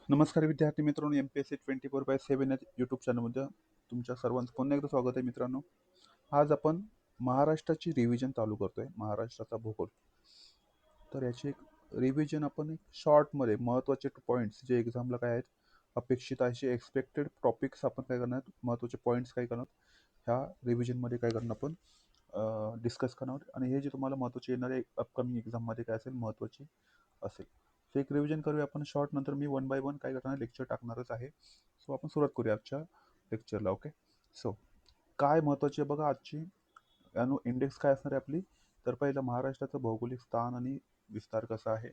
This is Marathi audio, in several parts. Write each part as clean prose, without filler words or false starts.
नमस्कार विद्यार्थी मित्रांनो, MPSC 24/7 या यूट्यूब चॅनलमध्ये तुमच्या सर्वांचं पुन्हा एकदा स्वागत आहे मित्रांनो. आज आपण महाराष्ट्राची रिव्हिजन चालू करतोय, महाराष्ट्राचा भूगोल. तर याची एक रिव्हिजन आपण एक शॉर्टमध्ये महत्त्वाचे पॉईंट्स जे एक्झामला काय आहेत अपेक्षित असे एक्सपेक्टेड टॉपिक्स आपण काय करणार, महत्त्वाचे पॉईंट्स काय करणार ह्या रिव्हिजनमध्ये काय करणार आपण डिस्कस करणार. आणि हे जे तुम्हाला महत्त्वाचे येणारे अपकमिंग एक्झाममध्ये काय असेल महत्त्वाची असेल. सो एक रिव्हिजन करूया आपण शॉर्ट, नंतर मी वन बाय वन काय करणार लेक्चर टाकणारच आहे. सो आपण सुरुवात करूया आजच्या लेक्चरला. ओके, सो काय महत्त्वाची आहे बघा आजची इंडेक्स काय असणार आहे आपली. तर पहिलं महाराष्ट्राचं भौगोलिक स्थान आणि विस्तार कसा आहे,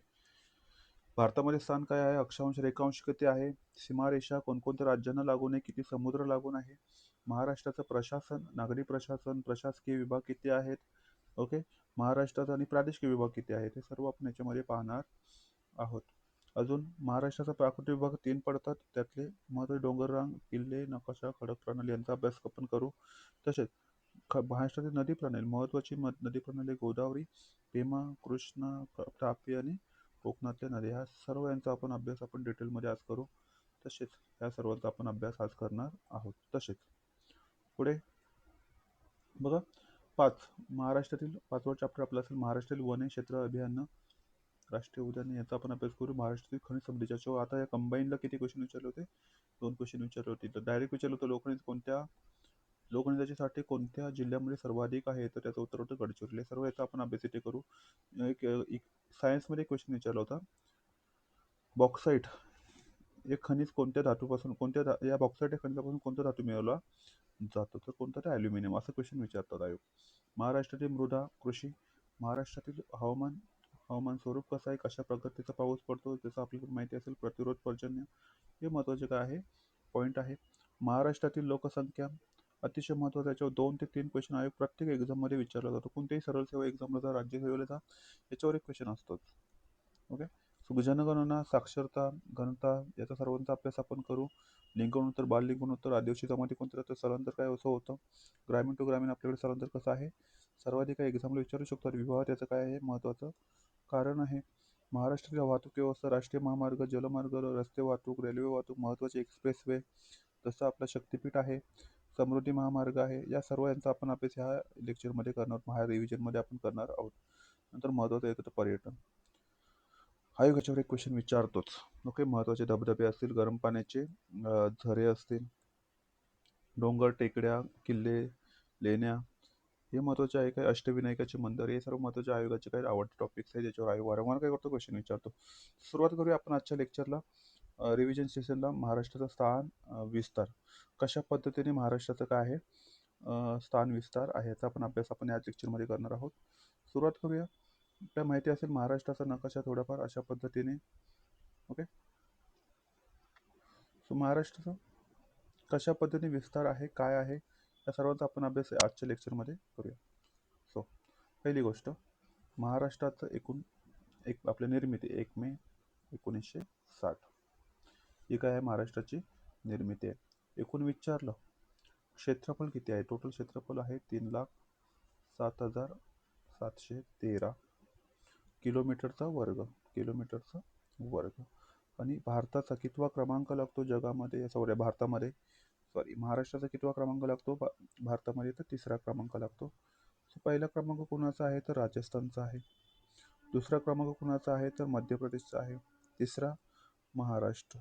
भारतामध्ये स्थान काय आहे, अक्षांश रेखांश किती आहे, सीमारेषा कोणकोणत्या राज्यांना लागून आहे, किती समुद्र लागून आहे, महाराष्ट्राचं प्रशासन, नागरी प्रशासन, प्रशासकीय विभाग किती आहेत, ओके, महाराष्ट्रात आणि प्रादेशिक विभाग किती आहेत, हे सर्व आपण याच्यामध्ये पाहणार आहोत. अजून महाराष्ट्राचा प्राकृतिक विभाग 3 पडतात, त्यातले महत्त्वाचे डोंगररांग, किल्ले, नकाशा, खडक प्रणाली यांचा अभ्यास आपण करू. तसेच महाराष्ट्रातील नदी प्रणाली, महत्त्वाची नदी प्रणाली गोदावरी, भीमा, कृष्णा, तापी आणि कोकणातल्या नद्या, ह्या सर्व यांचा आपण अभ्यास आपण डिटेलमध्ये आज करू. तसेच या सर्वांचा आपण अभ्यास आज करणार आहोत. तसेच पुढे बघा 5 महाराष्ट्रातील 5वा चॅप्टर आपला असेल महाराष्ट्रातील वने क्षेत्र अभियान राष्ट्रीय उद्यान, याचा आपण अभ्यास करू. महाराष्ट्रातील खनिज समृद्धीच्या आता या कंबाईनला किती क्वेश्चन विचारले होते, 2 क्वेश्चन विचारले होते. तर डायरेक्ट विचारलं होतं लोकखनिजाचे साठे कोणत्या जिल्ह्यामध्ये सर्वाधिक आहे, तर त्याचं उत्तर होतं गडचिरोली. सर्व याचा आपण अभ्यास इथे करू. एक सायन्समध्ये क्वेश्चन विचारला होता, बॉक्साईट हे खनिज कोणत्या धातूपासून या बॉक्साईट या खनिजापासून कोणता धातू मिळवला जातो, तर कोणता, ते ॲल्युमिनियम. असं क्वेश्चन विचारतात आयोग. महाराष्ट्रातील मृदा कृषी, महाराष्ट्रातील हवामान स्वरूप कसं आहे, कशा प्रकारचा पाऊस पडतो, त्याचं आपल्याला माहिती असेल, प्रतिरोध पर्जन्य, हे महत्त्वाचे काय आहे पॉईंट आहे. महाराष्ट्रातील लोकसंख्या अतिशय महत्त्वाचा, याच्यावर 2 ते 3 क्वेश्चन आयोग प्रत्येक एक्झाममध्ये विचारला जातो. कोणत्याही सरळ सेवा एक्झामला जा, राज्य सेवेला जा, याच्यावर एक क्वेश्चन असतोच. ओके, सो जनगणना, साक्षरता, घनता, याचा सर्वांचा अभ्यास आपण करू. लिंग गुणोत्तर, बाल लिंग गुणोत्तर, आदिवासी जमाती कोणतं राहतं, स्थलांतर काय असं होतं, ग्रामीण टू ग्रामीण आपल्याकडे स्थलांतर कसं आहे, सर्वाधिक काय एक्झामला विचारू शकतो. विवाह त्याचं काय आहे महत्त्वाचं कारण आहे. महाराष्ट्रातील वाहतूक व्यवस्था, राष्ट्रीय महामार्ग, जलमार्ग, रस्ते वाहतूक, रेल्वे वाहतूक, महत्त्वाचे एक्सप्रेसवे, जसं आपलं शक्तिपीठ आहे, समृद्धी महामार्ग आहे, या सर्व यांचा आपण अभ्यास ह्या लेक्चरमध्ये करणार, रिव्हिजनमध्ये आपण करणार आहोत. नंतर महत्त्वाचं येतं पर्यटन. आयोग याच्यावर एक क्वेश्चन विचारतोच. ओके, महत्त्वाचे धबधबे असतील, गरम पाण्याचे झरे असतील, डोंगर, टेकड्या, किल्ले, लेण्या, हे महत्त्वाचे आहे. काय अष्टविनायकाचे मंदिर, हे सर्व महत्त्वाचे आयोगाचे काही आवडते टॉपिक्स आहे, ज्याच्यावर आयोग वारंवार काय करतो क्वेश्चन विचारतो. सुरुवात करूया आपण आजच्या लेक्चरला. रिव्हिजन सेशनला महाराष्ट्राचा स्थान विस्तार, कशा पद्धतीने महाराष्ट्राचं काय आहे स्थान विस्तार आहे, याचा आपण अभ्यास आपण या लेक्चरमध्ये करणार आहोत. सुरुवात करूया. आपल्या माहिती असेल महाराष्ट्राचा नकाशा थोडाफार अशा पद्धतीने. ओके, सो महाराष्ट्राचा कशा पद्धतीने विस्तार आहे, काय आहे, या सर्वांचा आपण अभ्यास आजच्या लेक्चरमध्ये करूया. सो पहिली गोष्ट, महाराष्ट्राचं एक आपली निर्मिती 1 मे 1960, ही काय आहे महाराष्ट्राची निर्मिती आहे. एकूण विचारलं क्षेत्रफळ किती आहे, टोटल क्षेत्रफळ आहे 3,07,713 किलोमीटरचा वर्ग. आणि भारताचा कितवा क्रमांक लागतो जगामध्ये, महाराष्ट्राचा कितवा क्रमांक लागतो भारतामध्ये, तर 3रा क्रमांक लागतो. पहिला क्रमांक कोणाचा आहे, तर राजस्थानचा आहे. दुसरा क्रमांक कोणाचा आहे, तर मध्य प्रदेशचा आहे. तिसरा महाराष्ट्र,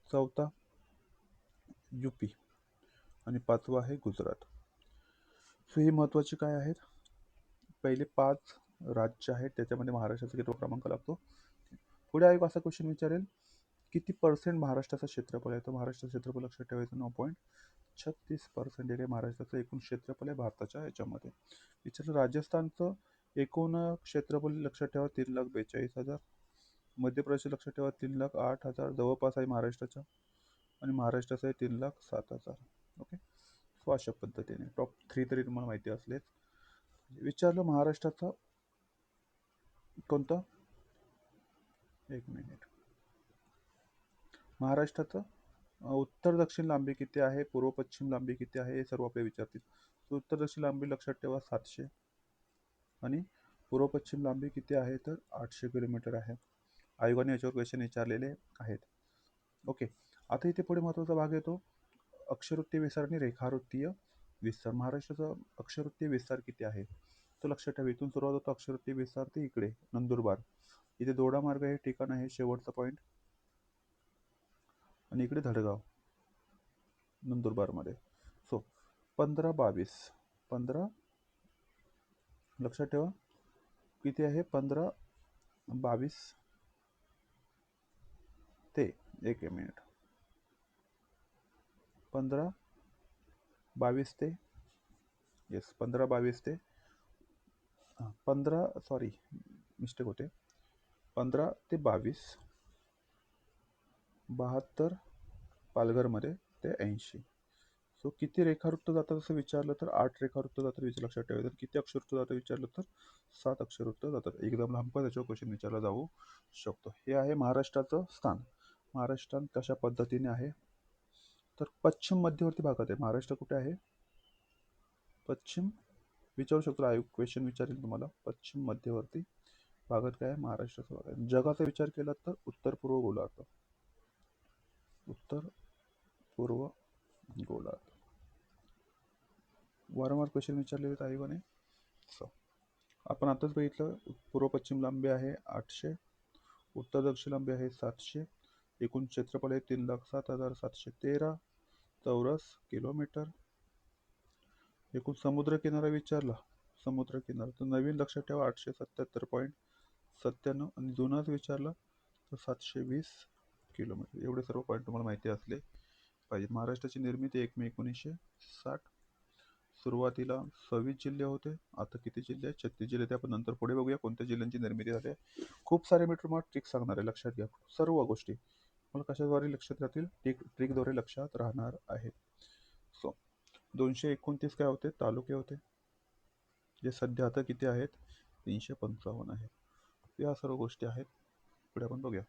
चौथा UP आणि 5वा आहे गुजरात. सो ही महत्त्वाची काय आहेत, पहिले 5 राज्य आहेत, त्याच्यामध्ये महाराष्ट्राचा कितवा क्रमांक लागतो. पुढे आयोग असा क्वेश्चन विचारेल, किती % महाराष्ट्राचं क्षेत्रफळ आहे, तर महाराष्ट्राचं क्षेत्रफळ लक्षात ठेवायचं 9.36% आहे महाराष्ट्राचं एकूण क्षेत्रफळ आहे भारताच्या याच्यामध्ये. विचारलं राजस्थानचं एकूण क्षेत्रफळ लक्षात ठेवा 3,42,000, मध्य प्रदेश लक्षात ठेवा 3,08,000, जवळपास आहे महाराष्ट्राच्या, आणि महाराष्ट्राचं आहे 3,07,000. ओके, सो अशा पद्धतीने टॉप 3 तरी तुम्हाला माहिती असलेच. विचारलं महाराष्ट्राचा कोणता, एक मिनिट, महाराष्ट्राचं उत्तर दक्षिण लांबी किती आहे, पूर्व पश्चिम लांबी किती आहे, हे सर्व आपले विचारतील. तर उत्तर दक्षिण लांबी लक्षात ठेवा 700, आणि पूर्व पश्चिम लांबी किती आहे, तर 800 किलोमीटर आहे. आयोगाने याच्यावर क्वेश्चन विचारलेले आहेत. ओके. आता इथे पुढे महत्त्वाचा भाग येतो अक्षरवृत्तीय विस्तार आणि रेखावृत्तीय विस्तार. महाराष्ट्राचा अक्षरवृत्तीय विस्तार किती आहे? तो लक्षात ठेवा. इथून सुरुवात होतो अक्षरवृत्तीय विस्तार ते इकडे नंदुरबार. इथे दोडा मार्ग हे ठिकाण आहे शेवटचा पॉईंट, आणि इकडे धडगाव नंदुरबारमध्ये. सो 15-22, 15 लक्षात ठेवा किती आहे, 15-22 ते, एक मिनिट, 15-22 ते, येस 15-22 ते 15, सॉरी मिस्टेक होते, 15 ते 22, 72 पालघरमध्ये ते 80. सो किती रेखावृत्त जातात असं विचारलं तर 8 रेखावृत्त जातात लक्षात ठेवायचं. किती अक्षरवृत्त जातं विचारलं तर 7 अक्षरवृत्त जातात. एकदम लांब त्याच्यावर क्वेश्चन विचारला जाऊ शकतो. हे आहे महाराष्ट्राचं स्थान. महाराष्ट्रात कशा पद्धतीने आहे तर पश्चिम मध्यवर्ती भागात आहे. महाराष्ट्र कुठे आहे? पश्चिम, विचारू शकतो आयोग क्वेश्चन विचारेल तुम्हाला. पश्चिम मध्यवर्ती भागात काय आहे? महाराष्ट्राचा भाग आहे. जगाचा विचार केला तर उत्तर पूर्व गोलार्ध, उत्तर पूर्व गोलार्ध. वारंवार क्वेश्चन विचारले आहेत आयोगाने. सो आपण आताच बघितलं पूर्व पश्चिम लांबी आहे 800, उत्तर दक्षिण लांबी आहे 700, एकूण क्षेत्रफळ आहे 3,07,713 चौरस किलोमीटर. एकूण समुद्र किनारा विचारला, समुद्र किनारा तर नवीन लक्षात ठेवा 877.97, आणि जुनाच विचारला तर 720 किलोमीटर. एवढे सर्व पॉईंट तुम्हाला माहिती असले पाहिजे. महाराष्ट्राची निर्मिती 1 मे 1960. सुरुवातीला 26 जिल्हे होते, आता किती जिल्हे आहेत? 36 जिल्हे. ते आपण नंतर पुढे बघूया कोणत्या जिल्ह्यांची निर्मिती झाली आहे. खूप सारे मी तुम्हाला ट्रिक्स सांगणार आहे, लक्षात घ्या. सर्व गोष्टी मला कशाद्वारे लक्षात राहतील? ट्रिकद्वारे लक्षात राहणार आहे. सो 229 काय होते? तालुके होते, जे सध्या आता किती आहेत? 355 आहेत. या सर्व गोष्टी आहेत. पुढे आपण बघूया.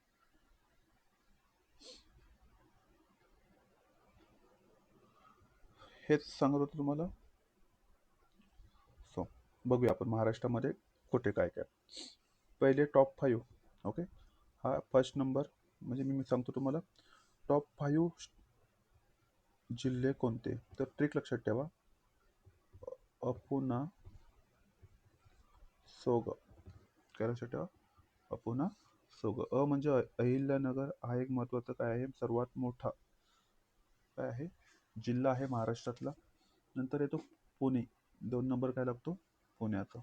हेच सांगत होतो तुम्हाला. सो बघूया आपण महाराष्ट्रामध्ये कुठे काय काय. पहिले टॉप 5. ओके, हा फर्स्ट नंबर, म्हणजे मी सांगतो तुम्हाला टॉप 5 जिल्हे कोणते. तर ट्रिक लक्षात ठेवा, अपुना, सोग. काय लक्षात ठेवा? अपुना, सोग. अ म्हणजे अहिल्यानगर हा एक महत्त्वाचा काय आहे? सर्वात मोठा काय आहे? जिल्हा आहे महाराष्ट्रातला. नंतर येतो पुणे, 2 नंबर काय लागतो? पुण्याचा.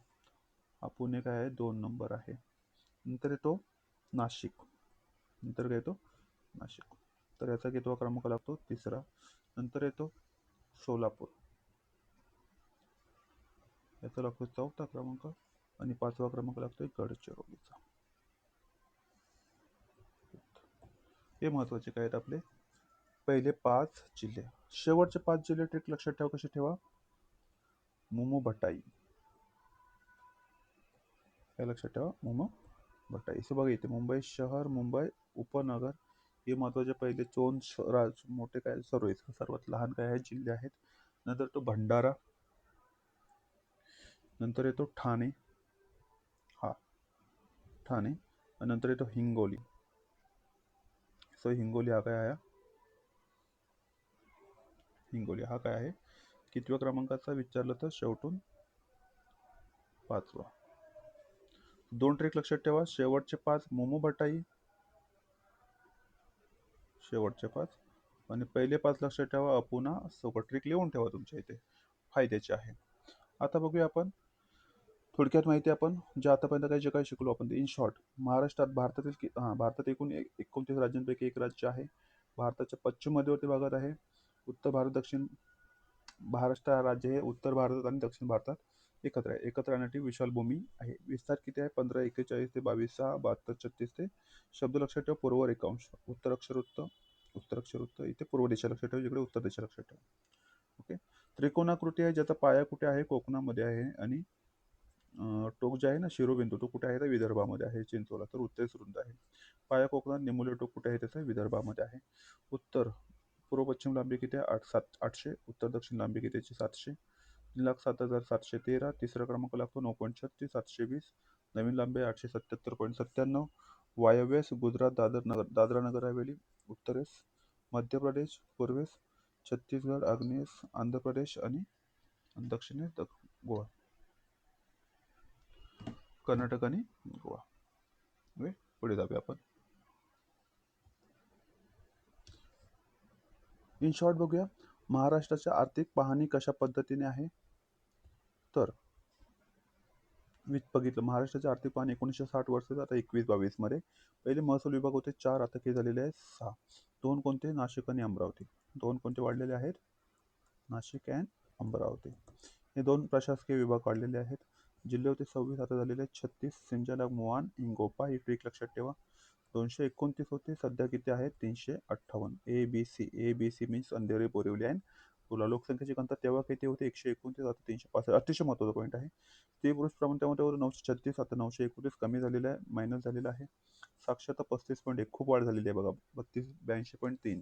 हा पुणे काय आहे? 2 नंबर आहे. नंतर येतो नाशिक, नंतर काय येतो? नाशिक, तर याचा कितवा क्रमांक लागतो? 3रा. नंतर येतो सोलापूर, याचा लागतो 4था क्रमांक, आणि 5वा क्रमांक लागतोय गडचिरोलीचा. हे महत्वाचे काय आहेत आपले पहिले 5 जिल्हे. शेवटचे 5 जिल्हे ट्रिक लक्षात ठेवा, कसे ठेवा? मुमुबटाई, काय लक्षात ठेवा? मुमुबटाई. इथे बघा, इथे मुंबई शहर, मुंबई उपनगर, हे महत्वाचे पहिले 4 राज मोठे काय सर्व. सर्वात लहान काय आहे? जिल्हे आहेत. नंतर तो भंडारा, नंतर येतो ठाणे, हा ठाणे, नंतर येतो हिंगोली. सो हिंगोली हा काय आहे? हिंगोली हा काय आहे? कितव्या क्रमांकाचा विचारलं तर शेवटून 5वा. 2 ट्रिक लक्षात ठेवा, शेवटचे 5 मुमुबटाई, शेवटचे 5, आणि पहिले 5 लक्षात ठेवा अपुना, सोबत. ट्रिक लिहून ठेवा तुमच्या इथे, फायद्याचे आहे. आता बघूया आपण थोडक्यात माहिती. आपण जे आतापर्यंत जे काही शिकलो आपण इन शॉर्ट. महाराष्ट्रात भारतात एकूण 29 राज्यांपैकी एक राज्य आहे. भारताच्या पश्चिम मध्यवर्ती भागात आहे. उत्तर भारत, दक्षिण महाराष्ट्र राज्य हे उत्तर भारतात आणि दक्षिण भारतात एकत्र आहे. एकत्र राहण्याची विशाल भूमी आहे. विस्तार किती आहे? 1541 ते 22,6, 72-36 ते. शब्द लक्षात ठेवा, पूर्व रेखांश, उत्तर अक्षरवृत्त, उत्तर अक्षरवृत्त इथे पूर्व दिशा लक्षात ठेवा, इकडे उत्तर दिशा लक्षात ठेवा. ओके. त्रिकोणाकृती आहे, ज्याचा पाया कुठे आहे? कोकणामध्ये आहे, आणि टोक जे आहे ना शिरोबिंदू, तो कुठे आहे? तर विदर्भामध्ये आहे, चिंचोला. तर उत्तरेस रुंद आहे. पाया कोकणात. निमुले टोक कुठे आहे? त्याचं विदर्भामध्ये आहे. उत्तर पूर्व पश्चिम लांबी किती आहे? 800. उत्तर दक्षिण लांबी किती आहे? 700. 3,07,713. 3रा क्रमांक लागतो 9.36, 720. नवीन लांबी 877.97. वायव्येस गुजरात, दादरा नगर हवेली, उत्तरेस मध्य प्रदेश, पूर्वेस छत्तीसगड, आग्नेयेस आंध्र प्रदेश आणि दक्षिणेस गोवा, कर्नाटक आणि गोवा. ओके, पुढे जाऊया आपण. इन शॉर्ट बघूया महाराष्ट्राच्या आर्थिक पाहणी कशा पद्धतीने आहे. तर मी बघितलं महाराष्ट्राची आर्थिक पाहणी 1960 वर्ष आता 21-22 मध्ये. पहिले महसूल विभाग होते 4, आता काही झालेले आहेत 6. 2 कोणते, नाशिक आणि अमरावती. 2 कोणते वाढलेले आहेत, नाशिक अँड अमरावती. हे 2 प्रशासकीय विभाग वाढलेले आहेत. जिल्हे होते 26, आता झालेले आहेत 36. सिंजाला, मुआन, इंगोपा ही ट्रिक लक्षात ठेवा. 229 होते, सध्या किती आहेत 358. A B C means Andheri, Borivali and तुला लोकसंख्येची घनता तेव्हा किती होते 129, आता 365. अतिशय महत्त्वाचा पॉईंट आहे. स्त्री पुरुष प्रमाण त्यामध्ये 936, आता 929 कमी झालेलं आहे, मायनस झालेलं आहे. साक्षरता 35.1 खूप वाढ झालेली आहे बघा, 82.3.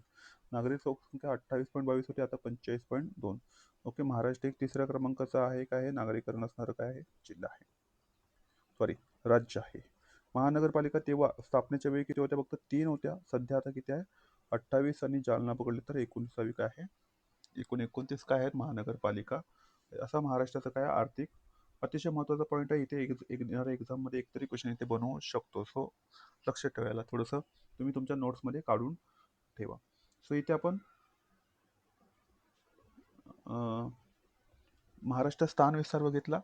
नागरिक लोकसंख्या 28.22 होती, आता 45.2. ओके, महाराष्ट्र एक तिसऱ्या क्रमांकाचा आहे. काय आहे, नागरीकरण असणारं काय आहे, जिल्हा आहे, सॉरी राज्य आहे. महानगरपालिका तेव्हा स्थापनेच्या वेळी किती होत्या, फक्त 3 होत्या. सध्या आता किती आहे 28, आणि जालना पकडले तर 19वी काय आहे, एकूण 29 काय आहेत महानगरपालिका. असा महाराष्ट्राचा काय आर्थिक अतिशय महत्त्वाचा पॉईंट आहे. इथे येणाऱ्या एक्झाममध्ये एकतरी क्वेश्चन इथे बनवू शकतो. सो लक्षात ठेवायला थोडंसं तुम्ही तुमच्या नोट्समध्ये काढून ठेवा. सो इथे आपण महाराष्ट्र स्थान विस्तार बघितला,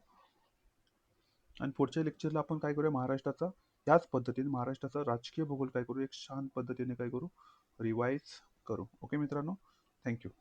आणि पुढच्या लेक्चरला आपण काय करूया, महाराष्ट्राचा याच पद्धतीने महाराष्ट्राचा राजकीय भूगोल काय करू, एक छान पद्धतीने काय करू, रिवाईज करू. ओके मित्रांनो, थँक्यू.